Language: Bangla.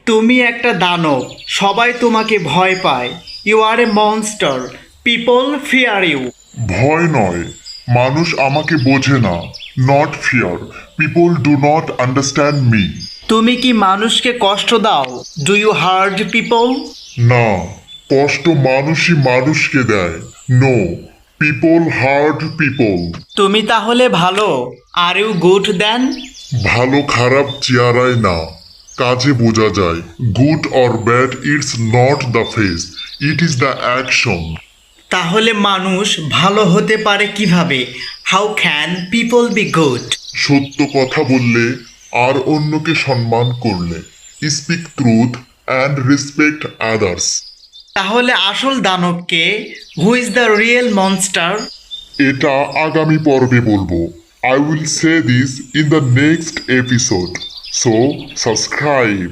তুমি একটা দানব, সবাই তোমাকে ভয় পায়। You are a monster, people fear you. ভয় নয়, মানুষ আমাকে বোঝে না। Not fear, people do not understand me. তুমি কি মানুষকে কষ্ট দাও? Do you hurt people? না, কষ্ট মানুষই মানুষকে দেয়। No, people hurt people. তুমি তাহলে ভালো? Are you good then? ভালো খারাপ চেহারায় না, কাজে বোঝা যায়। Good or bad it's not the face, it is the action. তাহলে মানুষ ভালো হতে পারে কিভাবে? How can people be good? সত্য কথা বললে আর অন্যকে সম্মান করলে। Speak truth and respect others. তাহলে আসল দানবকে? Who is the real monster? এটা আগামী পর্বে বলবো। I will say this in the next episode, so subscribe.